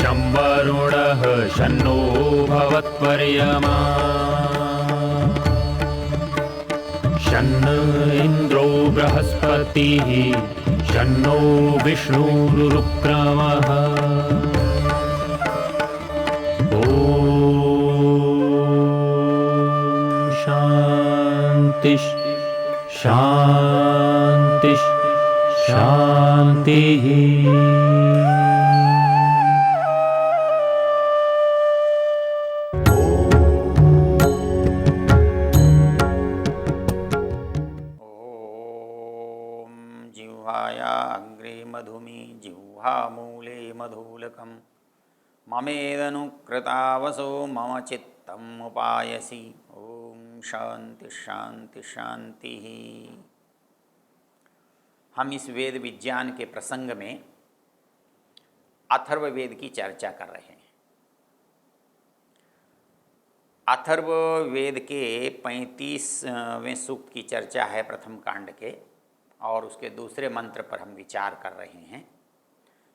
शं वरुणः शन्नो भवत्वर्यमा शन्न इन्द्रो बृहस्पतिः शन्नो विष्णुरुक्रमः ॐ शान्ति शान्ति शान्तिः। जिह्वामूले मधुलकं ममेदनुकृतावसो मम चित्तम् उपायसि। ओम शांति शांति शांति। हम इस वेद विज्ञान के प्रसंग में अथर्ववेद की चर्चा कर रहे हैं। अथर्ववेद के 35वें सूक्त की चर्चा है प्रथम कांड के, और उसके दूसरे मंत्र पर हम विचार कर रहे हैं।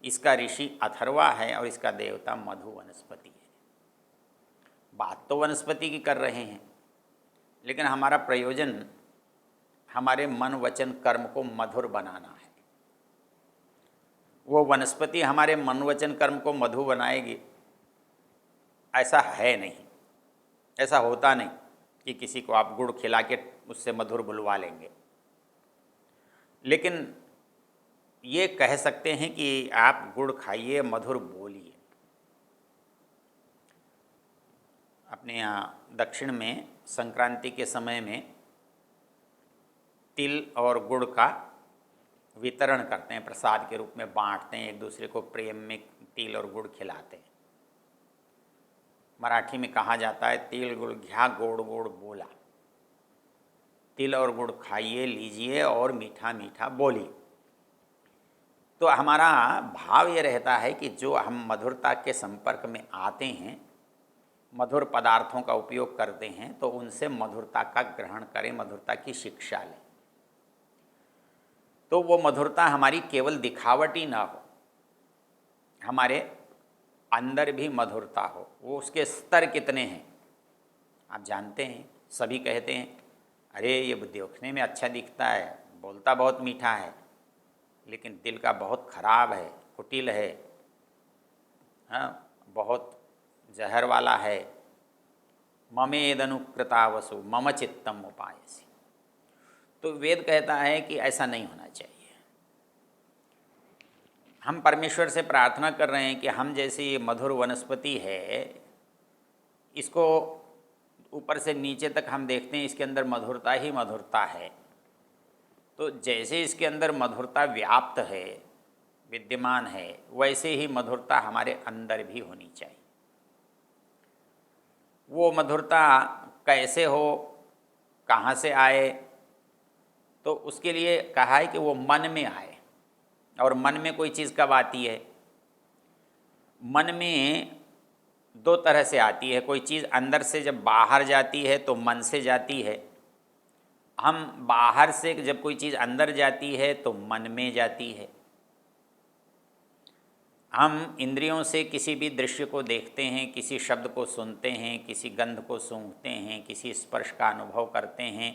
इसका ऋषि अथर्वा है और इसका देवता मधु वनस्पति है। बात तो वनस्पति की कर रहे हैं, लेकिन हमारा प्रयोजन हमारे मन वचन कर्म को मधुर बनाना है। वो वनस्पति हमारे मन वचन कर्म को मधु बनाएगी ऐसा है नहीं, ऐसा होता नहीं कि किसी को आप गुड़ खिला के उससे मधुर बुलवा लेंगे। लेकिन ये कह सकते हैं कि आप गुड़ खाइए, मधुर बोलिए। अपने यहाँ दक्षिण में संक्रांति के समय में तिल और गुड़ का वितरण करते हैं, प्रसाद के रूप में बांटते हैं, एक दूसरे को प्रेम में तिल और गुड़ खिलाते हैं। मराठी में कहा जाता है तिल गुड़ घ्या गोड़ गोड़ बोला। तिल और गुड़ खाइए, लीजिए और मीठा मीठा बोलिए। तो हमारा भाव ये रहता है कि जो हम मधुरता के संपर्क में आते हैं, मधुर पदार्थों का उपयोग करते हैं, तो उनसे मधुरता का ग्रहण करें, मधुरता की शिक्षा लें। तो वो मधुरता हमारी केवल दिखावटी ना हो, हमारे अंदर भी मधुरता हो। वो उसके स्तर कितने हैं आप जानते हैं। सभी कहते हैं अरे ये देखने में अच्छा दिखता है, बोलता बहुत मीठा है, लेकिन दिल का बहुत खराब है, कुटिल है, हाँ, बहुत जहर वाला है। ममेदनुकृतावसु मम चित्तम उपायसि। तो वेद कहता है कि ऐसा नहीं होना चाहिए। हम परमेश्वर से प्रार्थना कर रहे हैं कि हम जैसी ये मधुर वनस्पति है, इसको ऊपर से नीचे तक हम देखते हैं, इसके अंदर मधुरता ही मधुरता है। तो जैसे इसके अंदर मधुरता व्याप्त है, विद्यमान है, वैसे ही मधुरता हमारे अंदर भी होनी चाहिए। वो मधुरता कैसे हो, कहाँ से आए, तो उसके लिए कहा है कि वो मन में आए। और मन में कोई चीज़ कब आती है? मन में दो तरह से आती है। कोई चीज़ अंदर से जब बाहर जाती है तो मन से जाती है। हम बाहर से जब कोई चीज़ अंदर जाती है तो मन में जाती है। हम इंद्रियों से किसी भी दृश्य को देखते हैं, किसी शब्द को सुनते हैं, किसी गंध को सूंघते हैं, किसी स्पर्श का अनुभव करते हैं,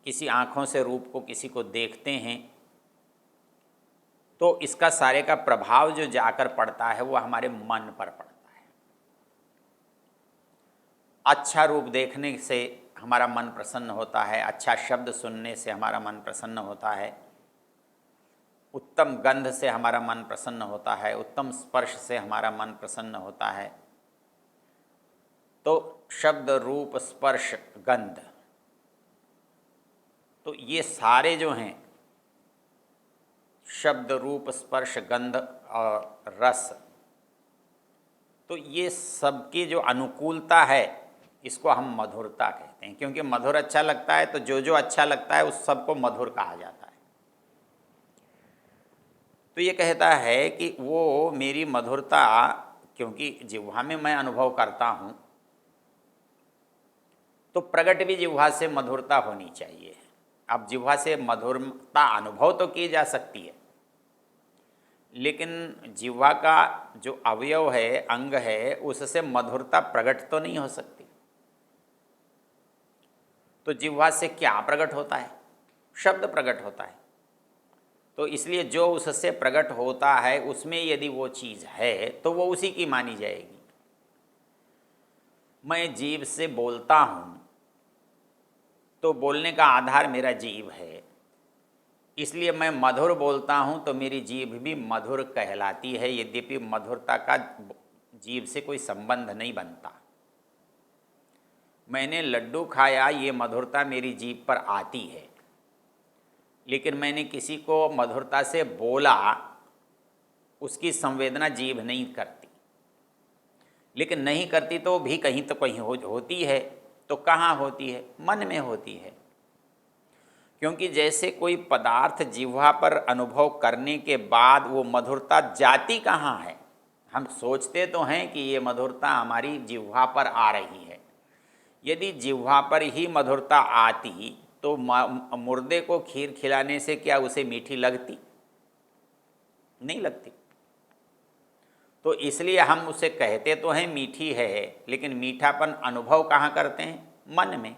किसी आँखों से रूप को किसी को देखते हैं, तो इसका सारे का प्रभाव जो जाकर पड़ता है वो हमारे मन पर पड़ता है। अच्छा रूप देखने से हमारा मन प्रसन्न होता है, अच्छा शब्द सुनने से हमारा मन प्रसन्न होता है, उत्तम गंध से हमारा मन प्रसन्न होता है, उत्तम स्पर्श से हमारा मन प्रसन्न होता है। तो शब्द, रूप, स्पर्श, गंध, तो ये सारे जो हैं, शब्द, रूप, स्पर्श, गंध और रस, तो ये सबकी जो अनुकूलता है इसको हम मधुरता कहते हैं। क्योंकि मधुर अच्छा लगता है तो जो जो अच्छा लगता है उस सबको मधुर कहा जाता है। तो ये कहता है कि वो मेरी मधुरता, क्योंकि जिह्वा में मैं अनुभव करता हूँ, तो प्रगट भी जिह्वा से मधुरता होनी चाहिए। अब जिह्वा से मधुरता अनुभव तो की जा सकती है, लेकिन जिह्वा का जो अवयव है, अंग है, उससे मधुरता प्रकट तो नहीं हो सकती। तो जिह्वा से क्या प्रकट होता है? शब्द प्रकट होता है। तो इसलिए जो उससे प्रकट होता है उसमें यदि वो चीज़ है तो वो उसी की मानी जाएगी। मैं जीभ से बोलता हूँ तो बोलने का आधार मेरा जीभ है, इसलिए मैं मधुर बोलता हूँ तो मेरी जीभ भी मधुर कहलाती है, यद्यपि मधुरता का जीभ से कोई संबंध नहीं बनता। मैंने लड्डू खाया, ये मधुरता मेरी जीभ पर आती है, लेकिन मैंने किसी को मधुरता से बोला, उसकी संवेदना जीभ नहीं करती। लेकिन नहीं करती तो भी कहीं तो कहीं होती है। तो कहाँ होती है? मन में होती है। क्योंकि जैसे कोई पदार्थ जिह्वा पर अनुभव करने के बाद वो मधुरता जाती कहाँ है? हम सोचते तो हैं कि ये मधुरता हमारी जिह्वा पर आ रही है। यदि जिह्वा पर ही मधुरता आती तो मुर्दे को खीर खिलाने से क्या उसे मीठी लगती? नहीं लगती। तो इसलिए हम उसे कहते तो हैं मीठी है, लेकिन मीठापन अनुभव कहाँ करते हैं? मन में।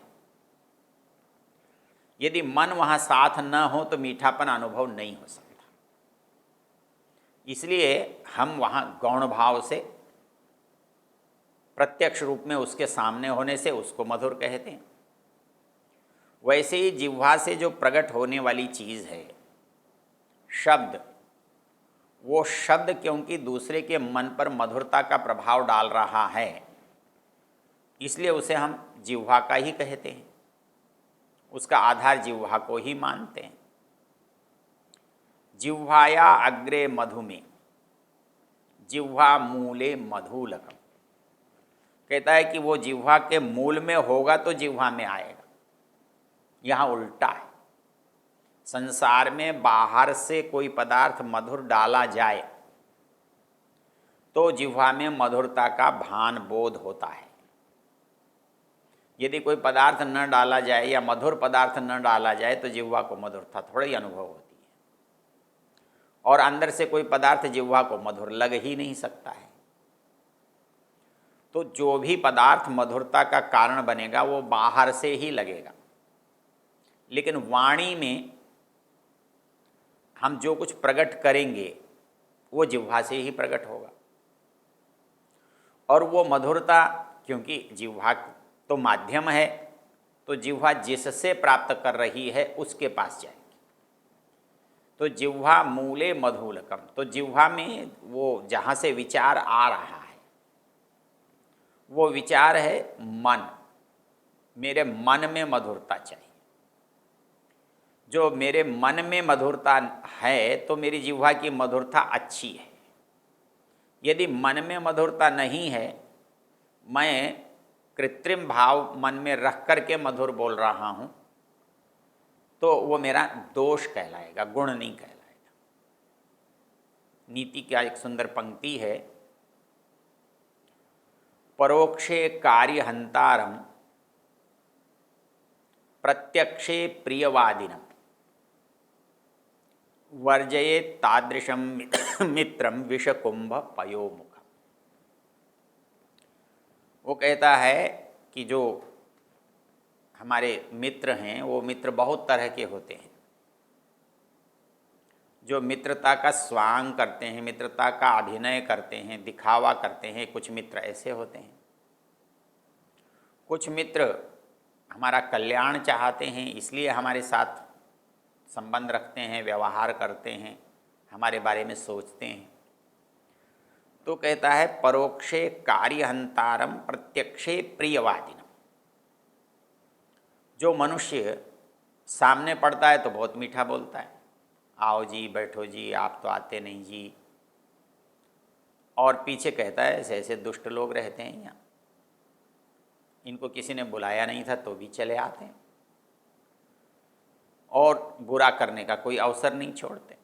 यदि मन वहाँ साथ न हो तो मीठापन अनुभव नहीं हो सकता। इसलिए हम वहाँ गौण भाव से, प्रत्यक्ष रूप में उसके सामने होने से उसको मधुर कहते हैं। वैसे ही जिह्वा से जो प्रकट होने वाली चीज़ है शब्द, वो शब्द क्योंकि दूसरे के मन पर मधुरता का प्रभाव डाल रहा है, इसलिए उसे हम जिह्वा का ही कहते हैं, उसका आधार जिह्वा को ही मानते हैं। जिह्वाया अग्रे मधु में जिह्वा मूले मधुलकम। कहता है कि वो जिह्वा के मूल में होगा तो जिह्वा में आएगा। यहाँ उल्टा है। संसार में बाहर से कोई पदार्थ मधुर डाला जाए तो जिह्वा में मधुरता का भान बोध होता है। यदि कोई पदार्थ न डाला जाए या मधुर पदार्थ न डाला जाए तो जिह्वा को मधुरता थोड़ा ही अनुभव होती है, और अंदर से कोई पदार्थ जिह्वा को मधुर लग ही नहीं सकता है। तो जो भी पदार्थ मधुरता का कारण बनेगा वो बाहर से ही लगेगा, लेकिन वाणी में हम जो कुछ प्रकट करेंगे वो जिह्वा से ही प्रकट होगा। और वो मधुरता, क्योंकि जिह्वा तो माध्यम है, तो जिह्वा जिससे प्राप्त कर रही है उसके पास जाएगी। तो जिह्वा मूले मधुलकम, तो जिह्वा में वो जहाँ से विचार आ रहा है वो विचार है मन। मेरे मन में मधुरता चाहिए। जो मेरे मन में मधुरता है तो मेरी जिह्वा की मधुरता अच्छी है। यदि मन में मधुरता नहीं है, मैं कृत्रिम भाव मन में रख करके मधुर बोल रहा हूँ, तो वो मेरा दोष कहलाएगा, गुण नहीं कहलाएगा। नीति का एक सुंदर पंक्ति है, परोक्षे कार्यहंतारम प्रत्यक्षे प्रियवादिनम वर्जये तादृशम मित्रम विषकुंभ पयोमुख। वो कहता है कि जो हमारे मित्र हैं वो मित्र बहुत तरह के होते हैं। जो मित्रता का स्वांग करते हैं, मित्रता का अभिनय करते हैं, दिखावा करते हैं, कुछ मित्र ऐसे होते हैं। कुछ मित्र हमारा कल्याण चाहते हैं, इसलिए हमारे साथ संबंध रखते हैं, व्यवहार करते हैं, हमारे बारे में सोचते हैं। तो कहता है परोक्षे कार्यहंतारम प्रत्यक्षे प्रियवादिनम। जो मनुष्य सामने पड़ता है तो बहुत मीठा बोलता है, आओ जी, बैठो जी, आप तो आते नहीं जी, और पीछे कहता है ऐसे ऐसे दुष्ट लोग रहते हैं यहाँ, इनको किसी ने बुलाया नहीं था तो भी चले आते हैं, और बुरा करने का कोई अवसर नहीं छोड़ते।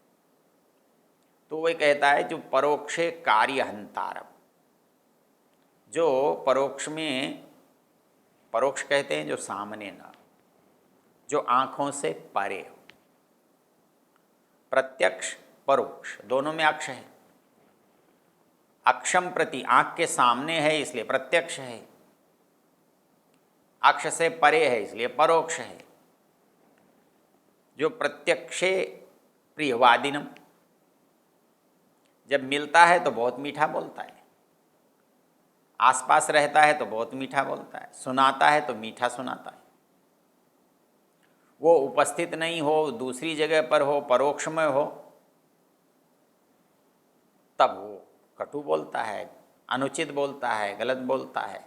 तो वह कहता है जो परोक्षे कार्यहंतारम, जो परोक्ष में, परोक्ष कहते हैं जो सामने न, जो आँखों से परे हो। प्रत्यक्ष परोक्ष, दोनों में अक्ष है। अक्षम प्रति, आँख के सामने है इसलिए प्रत्यक्ष है, अक्ष से परे है इसलिए परोक्ष है। जो प्रत्यक्षे प्रियवादिनम, जब मिलता है तो बहुत मीठा बोलता है, आसपास रहता है तो बहुत मीठा बोलता है, सुनाता है तो मीठा सुनाता है। वो उपस्थित नहीं हो, दूसरी जगह पर हो, परोक्ष में हो, तब वो कटु बोलता है, अनुचित बोलता है, गलत बोलता है।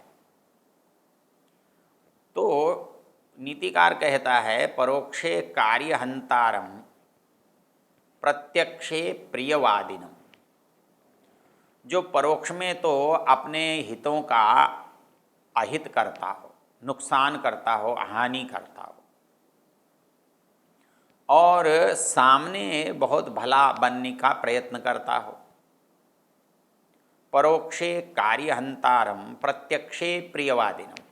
तो नीतिकार कहता है परोक्षे कार्यहंतारम प्रत्यक्षे प्रियवादिनम। जो परोक्ष में तो अपने हितों का अहित करता हो, नुकसान करता हो, हानि करता हो, और सामने बहुत भला बनने का प्रयत्न करता हो, परोक्षे कार्यहंतारम प्रत्यक्षे प्रियवादिनम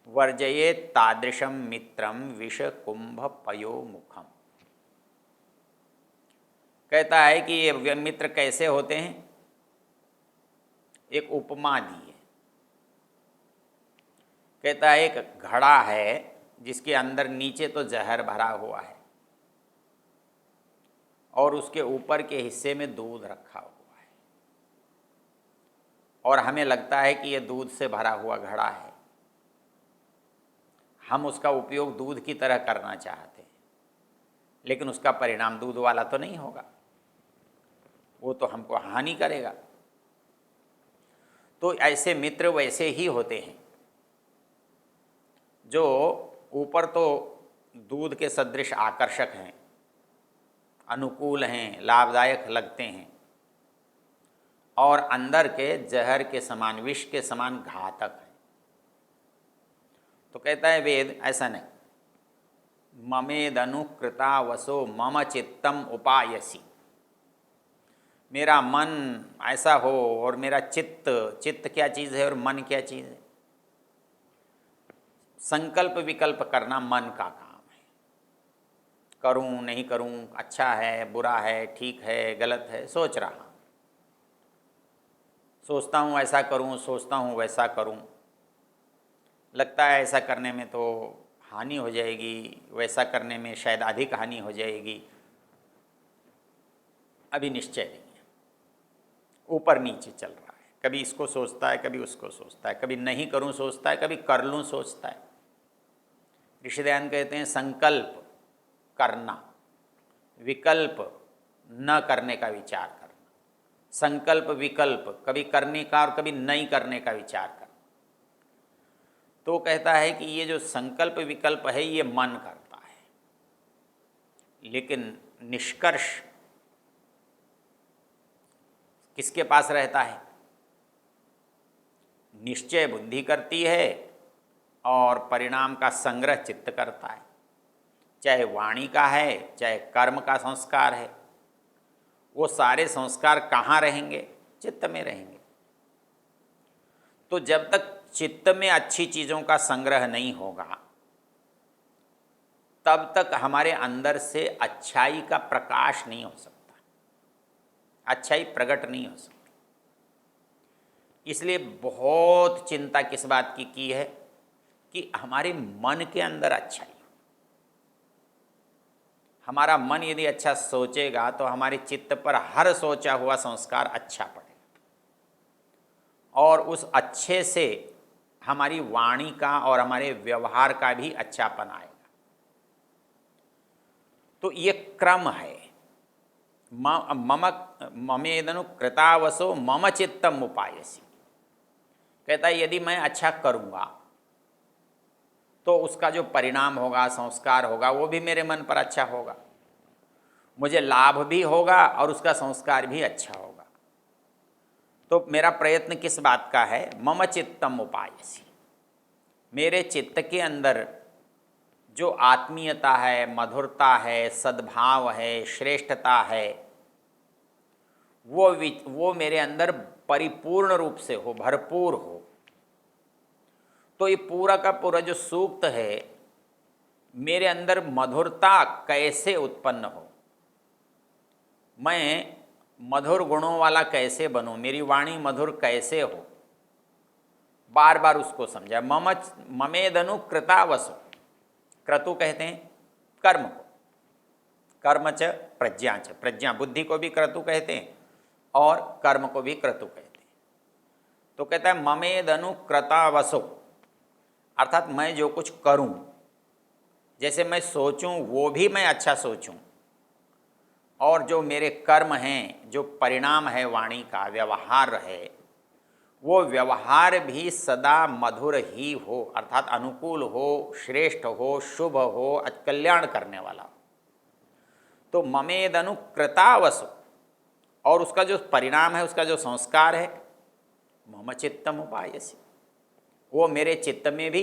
वर्जयेत तादृशम मित्रम विष कुंभ पयो मुखम। कहता है कि ये मित्र कैसे होते हैं, एक उपमा दी है। कहता है एक घड़ा है जिसके अंदर नीचे तो जहर भरा हुआ है और उसके ऊपर के हिस्से में दूध रखा हुआ है, और हमें लगता है कि ये दूध से भरा हुआ घड़ा है। हम उसका उपयोग दूध की तरह करना चाहते हैं, लेकिन उसका परिणाम दूध वाला तो नहीं होगा, वो तो हमको हानि करेगा। तो ऐसे मित्र वैसे ही होते हैं जो ऊपर तो दूध के सदृश आकर्षक हैं, अनुकूल हैं, लाभदायक लगते हैं, और अंदर के जहर के समान, विष के समान घातक हैं। तो कहता है वेद ऐसा नहीं, ममेदनुकृता वसो मम चित्तम उपायसी। मेरा मन ऐसा हो और मेरा चित्त क्या चीज़ है और मन क्या चीज़ है। संकल्प विकल्प करना मन का काम है, करूं नहीं करूं, अच्छा है बुरा है, ठीक है गलत है, सोच रहा, सोचता हूं ऐसा करूं, सोचता हूं वैसा करूं, लगता है ऐसा करने में तो हानि हो जाएगी, वैसा करने में शायद अधिक हानि हो जाएगी, अभी निश्चय नहीं है, ऊपर नीचे चल रहा है, कभी इसको सोचता है, कभी उसको सोचता है, कभी नहीं करूं सोचता है, कभी कर लूं सोचता है। ऋषिदयान कहते हैं संकल्प करना, विकल्प न करने का विचार करना, संकल्प विकल्प, कभी करने का और कभी नहीं करने का विचार करना। तो कहता है कि ये जो संकल्प विकल्प है ये मन करता है, लेकिन निष्कर्ष किसके पास रहता है? निश्चय बुद्धि करती है और परिणाम का संग्रह चित्त करता है, चाहे वाणी का है चाहे कर्म का संस्कार है। वो सारे संस्कार कहाँ रहेंगे? चित्त में रहेंगे। तो जब तक चित्त में अच्छी चीज़ों का संग्रह नहीं होगा तब तक हमारे अंदर से अच्छाई का प्रकाश नहीं हो सकता, अच्छाई प्रकट नहीं हो सकती। इसलिए बहुत चिंता किस बात की है कि हमारे मन के अंदर अच्छाई। हमारा मन यदि अच्छा सोचेगा तो हमारे चित्त पर हर सोचा हुआ संस्कार अच्छा पड़ेगा, और उस अच्छे से हमारी वाणी का और हमारे व्यवहार का भी अच्छापन आएगा। तो ये क्रम है। ममेदनु कृतावसो मम चित्तम उपायसी। कहता है यदि मैं अच्छा करूँगा तो उसका जो परिणाम होगा, संस्कार होगा, वो भी मेरे मन पर अच्छा होगा, मुझे लाभ भी होगा और उसका संस्कार भी अच्छा होगा। तो मेरा प्रयत्न किस बात का है? मम चित्तम उपायसी। मेरे चित्त के अंदर जो आत्मीयता है, मधुरता है, सद्भाव है, श्रेष्ठता है, वो मेरे अंदर परिपूर्ण रूप से हो, भरपूर हो। तो ये पूरा का पूरा जो सूक्त है, मेरे अंदर मधुरता कैसे उत्पन्न हो, मैं मधुर गुणों वाला कैसे बनूं, मेरी वाणी मधुर कैसे हो, बार बार उसको समझा। ममेदनु कृतावसु, क्रतु कहते हैं कर्म को, कर्म च प्रज्ञा च, प्रज्ञा बुद्धि को भी क्रतु कहते हैं और कर्म को भी क्रतु कहते हैं। तो कहता है ममेदनु कृतावसु, अर्थात मैं जो कुछ करूं, जैसे मैं सोचूं वो भी मैं अच्छा सोचूं, और जो मेरे कर्म हैं, जो परिणाम है वाणी का, व्यवहार है, वो व्यवहार भी सदा मधुर ही हो, अर्थात अनुकूल हो, श्रेष्ठ हो, शुभ हो, कल्याण करने वाला हो। तो ममेदनु कृतावसु, और उसका जो परिणाम है, उसका जो संस्कार है, मम चित्तम उपायसी, वो मेरे चित्त में भी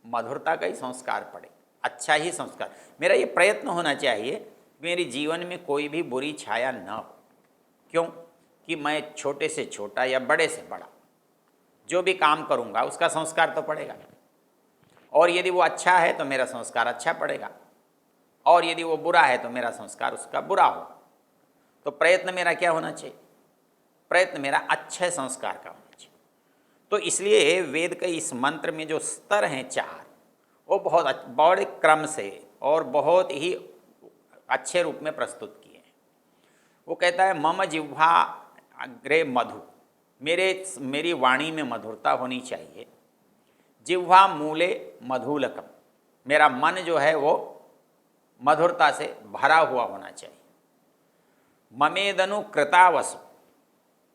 मधुरता का ही संस्कार पड़े, अच्छा ही संस्कार। मेरा ये प्रयत्न होना चाहिए मेरे जीवन में कोई भी बुरी छाया न हो। क्यों? कि मैं छोटे से छोटा या बड़े से बड़ा जो भी काम करूँगा उसका संस्कार तो पड़ेगा, और यदि वो अच्छा है तो मेरा संस्कार अच्छा पड़ेगा, और यदि वो बुरा है तो मेरा संस्कार उसका बुरा होगा। तो प्रयत्न मेरा क्या होना चाहिए? प्रयत्न मेरा अच्छे संस्कार का होना चाहिए। तो इसलिए वेद के इस मंत्र में जो स्तर हैं 4, वो बहुत बड़े क्रम से और बहुत ही अच्छे रूप में प्रस्तुत किए हैं। वो कहता है मम जिह्वा अग्रे मधु, मेरी वाणी में मधुरता होनी चाहिए। जिह्वा मूले मधुलकम, मेरा मन जो है वो मधुरता से भरा हुआ होना चाहिए। ममेदनु कृतावसु,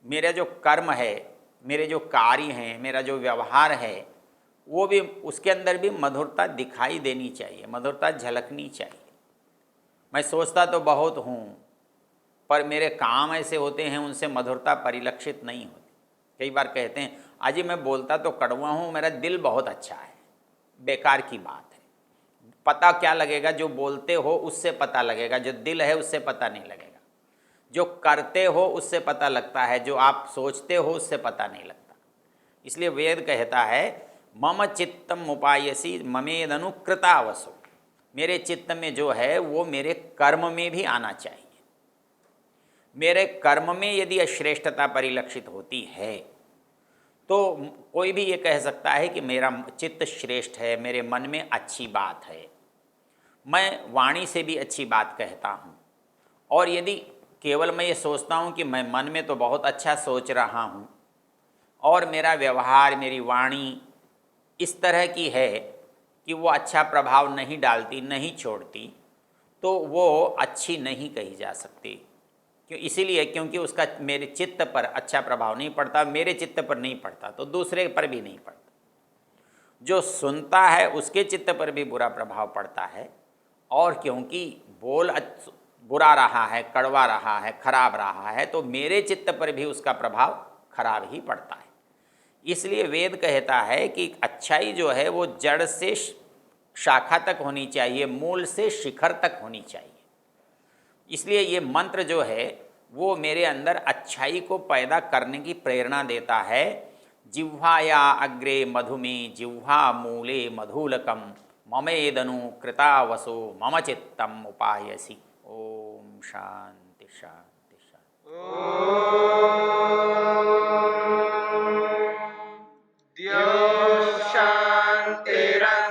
मेरा जो कर्म है, मेरे जो कार्य हैं, मेरा जो व्यवहार है, वो भी उसके अंदर भी मधुरता दिखाई देनी चाहिए, मधुरता झलकनी चाहिए। मैं सोचता तो बहुत हूँ, पर मेरे काम ऐसे होते हैं उनसे मधुरता परिलक्षित नहीं होती। कई बार कहते हैं अजी मैं बोलता तो कड़वा हूँ, मेरा दिल बहुत अच्छा है। बेकार की बात है। पता क्या लगेगा? जो बोलते हो उससे पता लगेगा, जो दिल है उससे पता नहीं लगेगा। जो करते हो उससे पता लगता है, जो आप सोचते हो उससे पता नहीं लगता। इसलिए वेद कहता है मम चित्तम उपायसी ममेदनु कृतावसु, मेरे चित्त में जो है वो मेरे कर्म में भी आना चाहिए। मेरे कर्म में यदि अश्रेष्ठता परिलक्षित होती है तो कोई भी ये कह सकता है कि मेरा चित्त श्रेष्ठ है, मेरे मन में अच्छी बात है, मैं वाणी से भी अच्छी बात कहता हूँ। और यदि केवल मैं ये सोचता हूँ कि मैं मन में तो बहुत अच्छा सोच रहा हूँ और मेरा व्यवहार, मेरी वाणी इस तरह की है कि वो अच्छा प्रभाव नहीं डालती, नहीं छोड़ती, तो वो अच्छी नहीं कही जा सकती। क्यों? इसीलिए क्योंकि उसका मेरे चित्त पर अच्छा प्रभाव नहीं पड़ता, मेरे चित्त पर नहीं पड़ता तो दूसरे पर भी नहीं पड़ता। जो सुनता है उसके चित्त पर भी बुरा प्रभाव पड़ता है, और क्योंकि बोल बुरा रहा है, कड़वा रहा है, खराब रहा है, तो मेरे चित्त पर भी उसका प्रभाव खराब ही पड़ता है। इसलिए वेद कहता है कि अच्छाई जो है वो जड़ से शाखा तक होनी चाहिए, मूल से शिखर तक होनी चाहिए। इसलिए ये मंत्र जो है वो मेरे अंदर अच्छाई को पैदा करने की प्रेरणा देता है। जिह्वाया अग्रे मधुमे जिह्वा मूले मधुलकम ममेदनु कृतावसो मम चित्तम उपायसी। ओम शांति शांति शांति।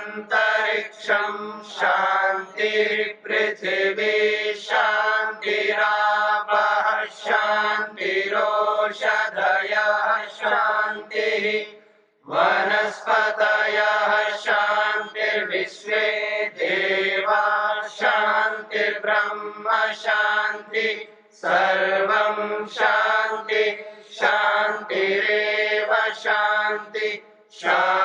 शान्तिरन्तरिक्षं शान्तिर्पृथिवी शान्तिरापः शान्तिरोषधयः शान्तिः वनस्पतयः शान्तिर्विश्वे देवा शान्तिर्ब्रह्म शान्ति सर्वं शान्ति शान्तिरेव शान्ति शान्ति।